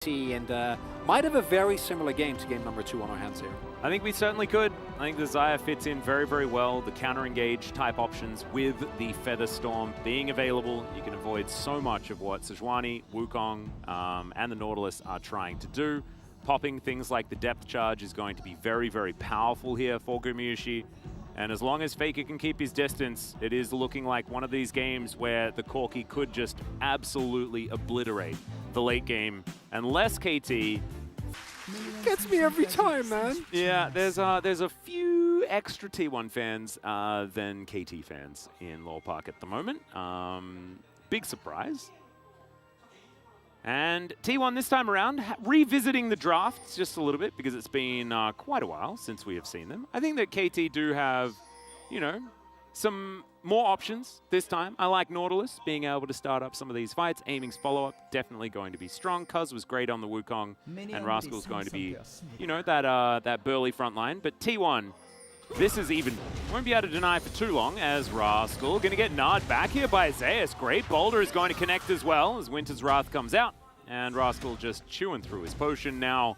And might have a very similar game to game number 2 on our hands here. I think we certainly could. I think the Xayah fits in very, very well. The counter-engage type options with the Feather Storm being available, you can avoid so much of what Sejuani, Wukong, and the Nautilus are trying to do. Popping things like the depth charge is going to be very, very powerful here for Gumayusi. And as long as Faker can keep his distance, it is looking like one of these games where the Corki could just absolutely obliterate the late game. Unless KT... Gets me every time, man. Yeah, there's a few extra T1 fans than KT fans in Lore Park at the moment. Big surprise. And T1 this time around, revisiting the drafts just a little bit because it's been quite a while since we have seen them. I think that KT do have, you know, some more options this time. I like Nautilus being able to start up some of these fights. Aiming's follow-up definitely going to be strong. Cuz was great on the Wukong, and Rascal's going to be, you know, that burly front line. But T1, this is even, won't be able to deny for too long as Rascal going to get gnawed back here by Zeus. Great boulder is going to connect as well as Winter's Wrath comes out. And Rascal just chewing through his potion now.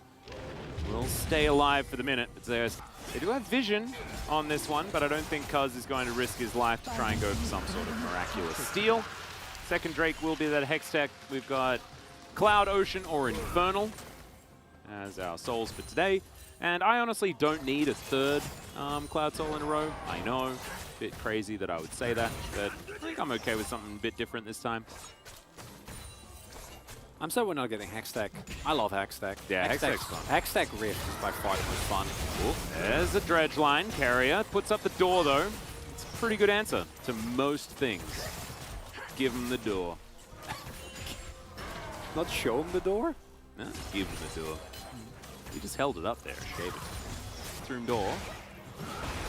Will stay alive for the minute, but Zeus, they do have vision on this one, but I don't think Cuz is going to risk his life to try and go for some sort of miraculous steal. Second Drake will be that Hex Tech. We've got Cloud, Ocean, or Infernal as our souls for today. And I honestly don't need a third Cloud Soul in a row. I know, a bit crazy that I would say that, but I think I'm okay with something a bit different this time. I'm sad we're not getting Hextech. I love Hextech. Yeah, Hextech's fun. Hextech Rift is by far the most fun. Ooh, there's a dredge line. Carrier puts up the door though. It's a pretty good answer to most things. Give him the door. Not show him the door? No, give him the door. He just held it up there, shaded. Through him door.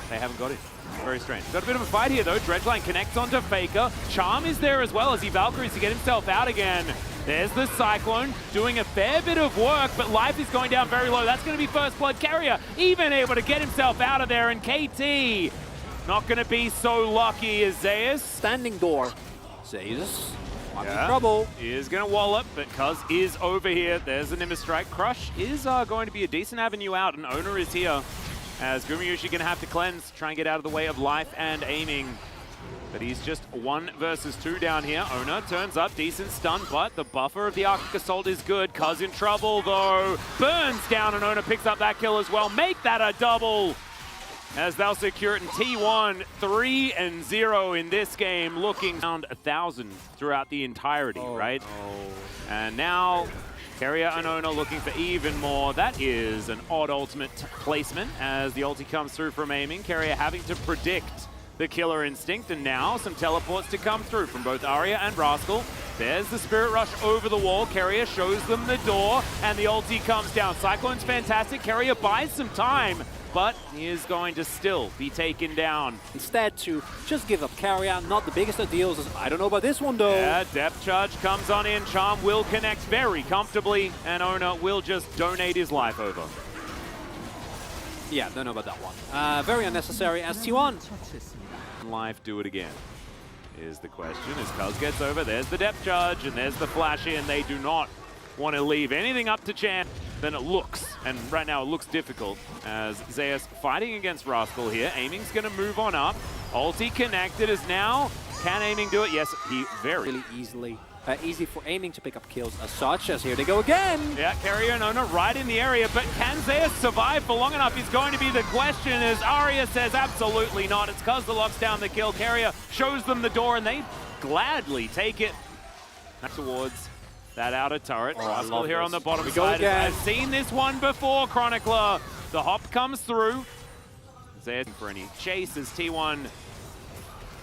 They haven't got it. Very strange. Got a bit of a fight here though. Dredgeline connects onto Faker. Charm is there as well as he Valkyries to get himself out again. There's the Cyclone doing a fair bit of work, but life is going down very low. That's going to be first blood. Carrier even able to get himself out of there, and KT not going to be so lucky as Zeus. Standing door. Zeus. I'm in trouble. He is going to wallop, but Cuz is over here. There's the Nimbus Strike. Crush is going to be a decent avenue out, and Owner is here. As Gumayusi going to have to cleanse, try and get out of the way of life and aiming. But he's just 1 versus 2 down here. Owner turns up, decent stun, but the buffer of the Arctic Assault is good. Cuz in trouble though. Burns down, and Owner picks up that kill as well. Make that a double as they'll secure it in T1. 3-0 in this game, looking around 1,000 throughout the entirety, right? Oh. And now Carrier and Owner looking for even more. That is an odd ultimate placement as the ulti comes through from aiming. Carrier having to predict the killer instinct, and now some teleports to come through from both Arya and Rascal. There's the Spirit Rush over the wall. Carrier shows them the door, and the ulti comes down. Cyclone's fantastic. Carrier buys some time, but he is going to still be taken down. Instead to just give up Carrier, not the biggest of deals. I don't know about this one though. Yeah, depth charge comes on in. Charm will connect very comfortably, and Owner will just donate his life over. Yeah, don't know about that one. Very unnecessary as T1. Life do it again is the question as Cuz gets over. There's the depth charge and there's the flash in. They do not want to leave anything up to chance. Then it looks, and right now it looks difficult as Zeus fighting against Rascal here. Aiming's going to move on up. Ulti connected is now. Can Aiming do it? Yes, he really easily. Easy for Aiming to pick up kills as such, as here they go again. Yeah, Carrier and Owner right in the area, but can Zeus survive for long enough is going to be the question, as Arya says absolutely not. It's Cuz that locks down the kill. Carrier shows them the door, and they gladly take it towards that outer turret. Rascal here on the bottom side. I've seen this one before, Chronicler. The hop comes through. Zeus for any chase as T1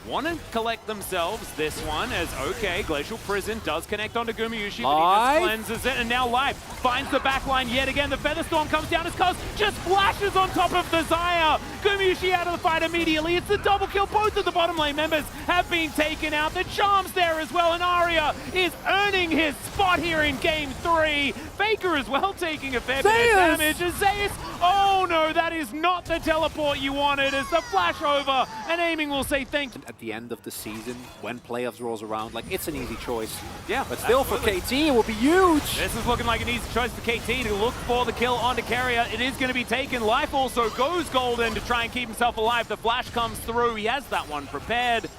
want to collect themselves this one as, okay, Glacial Prison does connect onto Gumayusi, but he just cleanses it, and now Life finds the backline yet again. The Feather Storm comes down as Cuz just flashes on top of the Xayah. Gumayusi out of the fight immediately. It's the double kill. Both of the bottom lane members have been taken out. The Charm's there as well, and Arya is earning his spot here in Game 3. Faker as well taking a fair bit of damage as Zeus Oh no, that is not the teleport you wanted. It's the flash over, and Aiming will say thank you. At the end of the season, when playoffs rolls around, like, it's an easy choice. Yeah, but still absolutely. for KT, it will be huge. This is looking like an easy choice for KT to look for the kill onto Carrier. It is going to be taken. Life also goes golden to try and keep himself alive. The flash comes through. He has that one prepared.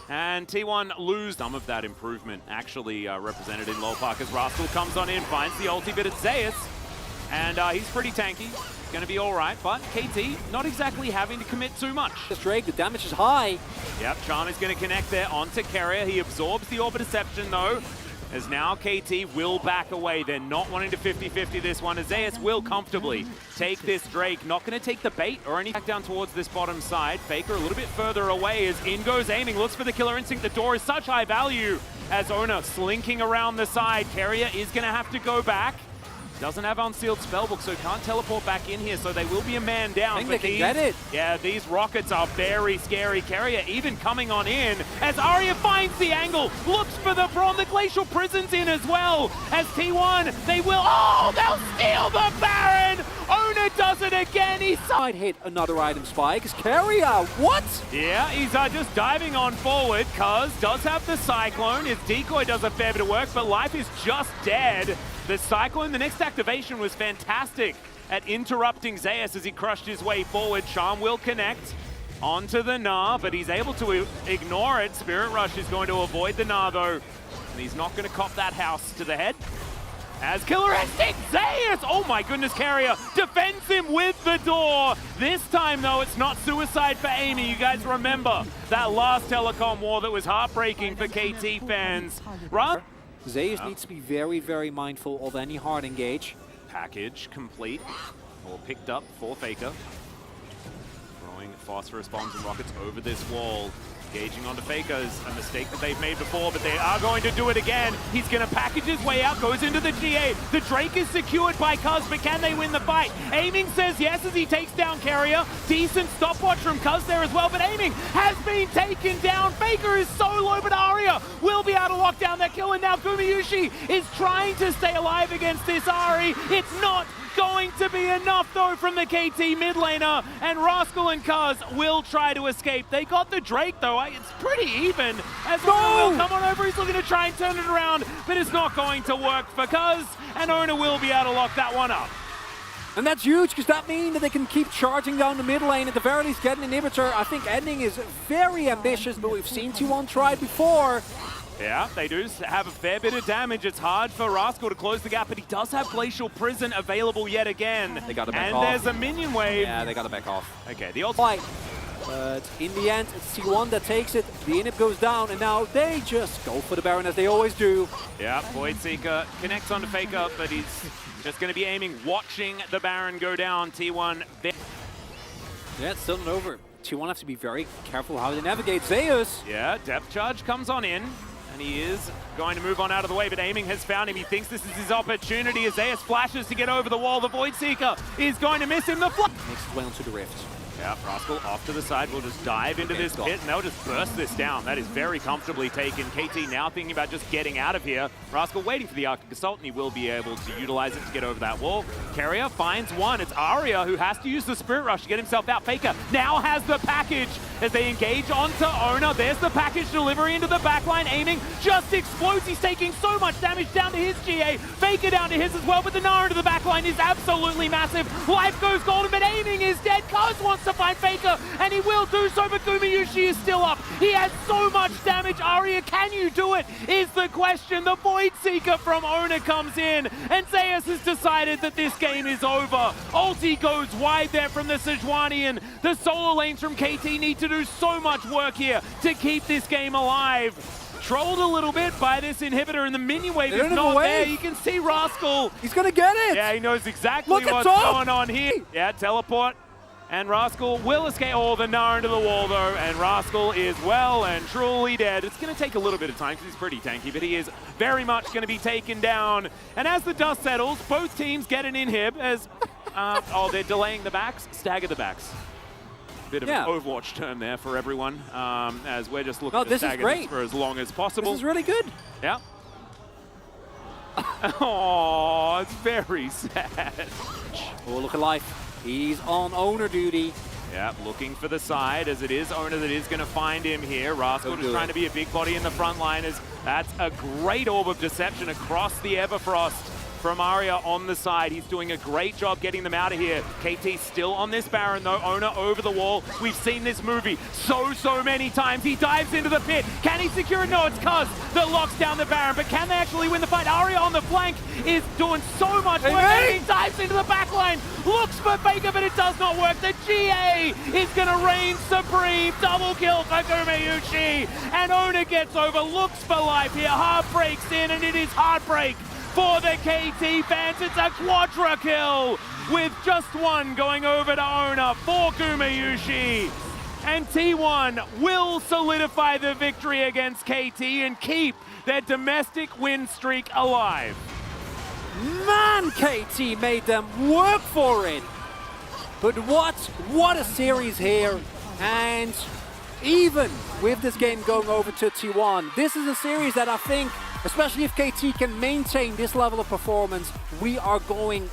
And T1 lose some of that improvement, actually represented in Low Park as Rascal comes on in, finds the ulti bit at Zeus. And he's pretty tanky. Going to be all right, but KT not exactly having to commit too much. This Drake, the damage is high. Yep, Charm is going to connect there onto Carrier. He absorbs the Orb of Deception though, as now KT will back away. They're not wanting to 50-50 this one. Zeus will comfortably take this Drake. Not going to take the bait or anything. Back down towards this bottom side. Faker a little bit further away as in goes Aiming. Looks for the Killer Instinct. The door is such high value as Ona slinking around the side. Carrier is going to have to go back. Doesn't have Unsealed Spellbook, so can't teleport back in here, so they will be a man down. I think they can get it. Yeah, these rockets are very scary. Carrier even coming on in as Arya finds the angle, looks for the Brawn. The Glacial Prison's in as well. As T1, they will, oh, they'll steal the Baron! Ona does it again. He's Might hit another item spike. Is Carrier, what? Yeah, he's just diving on forward. Cuz does have the Cyclone. His decoy does a fair bit of work, but Life is just dead. The Cyclone, the next activation was fantastic at interrupting Zeus as he crushed his way forward. Charm will connect onto the Gnar, but he's able to ignore it. Spirit Rush is going to avoid the Gnar though, and he's not going to cop that house to the head. As Killer Instinct, Zeus! Oh my goodness, Carrier defends him with the door. This time though, it's not suicide for Amy. You guys remember that last telecom war that was heartbreaking for KT fans. Right? Zeus needs to be very mindful of any hard engage. Package complete, or picked up for Faker. Throwing phosphorus bombs and rockets over this wall. Engaging onto Faker is a mistake that they've made before, but they are going to do it again. He's going to package his way out, goes into the GA. The Drake is secured by Cuz, but can they win the fight? Aiming says yes as he takes down Carrier. Decent stopwatch from Cuz there as well, but Aiming has been taken down. Faker is so low, but Arya will be able to lock down that kill, and now Gumayushi is trying to stay alive against this Ahri. It's not going to be enough though from the KT mid laner, and Rascal and Cuz will try to escape. They got the Drake though. It's pretty even as Ona will come on over. He's looking to try and turn it around, but it's not going to work for Cuz, and Ona will be able to lock that one up. And that's huge, because that means that they can keep charging down the mid lane, at the very least get an inhibitor. I think ending is very ambitious, but we've seen T1 try it before. Yeah, they do have a fair bit of damage. It's hard for Rascal to close the gap, but he does have Glacial Prison available yet again. They gotta back off. And there's a minion wave. Yeah, they gotta back off. Okay, the ult. Fight. But in the end, it's T1 that takes it. The inhib goes down, and now they just go for the Baron as they always do. Yeah, Voidseeker connects onto Faker, but he's just going to be aiming, watching the Baron go down. T1. Yeah, it's still not over. T1 have to be very careful how they navigate Zeus. Yeah, depth charge comes on in. And he is going to move on out of the way, but Aiming has found him. He thinks this is his opportunity as Zeus flashes to get over the wall. The Voidseeker is going to miss him. The flash makes his way onto the rift. Yeah, Rascal off to the side. We'll just dive into this pit, and they'll just burst this down. That is very comfortably taken. KT now thinking about just getting out of here. Rascal waiting for the Arctic Assault, and he will be able to utilize it to get over that wall. Carrier finds one. It's Arya who has to use the Spirit Rush to get himself out. Faker now has the package as they engage onto Ona. There's the package delivery into the backline. Aiming just explodes. He's taking so much damage down to his GA. Faker down to his as well, but the Gnar into the backline is absolutely massive. Life goes golden, but Aiming is dead. Cuz wants to find Faker, and he will do so, but Gumayushi is still up. He has so much damage. Arya, can you do it? Is the question. The Voidseeker from Ona comes in, and Zeus has decided that this game is over. Ulti goes wide there from the Sejuani, and the solo lanes from KT need to do so much work here to keep this game alive. Trolled a little bit by this inhibitor, and the minion wave is not there. You can see Rascal. He's gonna get it. Yeah, he knows exactly what's going on here. Yeah, teleport. And Rascal will escape. Oh, the Gnar into the wall though, and Rascal is well and truly dead. It's going to take a little bit of time because he's pretty tanky, but he is very much going to be taken down. And as the dust settles, both teams get an inhib as, oh, they're delaying the backs, stagger the backs. Bit of an Overwatch term there for everyone, as we're just looking to stagger this for as long as possible. This is really good. Yeah. Oh, it's very sad. Oh, look at life. He's on owner duty. Yep, looking for the side, as it is Owner that is going to find him here. Rascal just trying to be a big body in the front liners. That's a great orb of deception across the Everfrost from Aria on the side. He's doing a great job getting them out of here. KT still on this Baron though. Owner over the wall. We've seen this movie so many times. He dives into the pit. Can he secure it? No, it's Cuz that locks down the Baron. But can they actually win the fight? Aria on the flank is doing so much work. And he dives into the back line. Looks for Faker, but it does not work. The GA is going to reign supreme. Double kill for Gumeyushi. And Owner gets over. Looks for life here. Heartbreaks in, and it is Heartbreak for the KT fans. It's a quadra kill with just one going over to Owner for Gumeyushi. And T1 will solidify the victory against KT and keep their domestic win streak alive. Man, KT made them work for it. But what a series here. And even with this game going over to T1, this is a series that I think, especially if KT can maintain this level of performance, we are going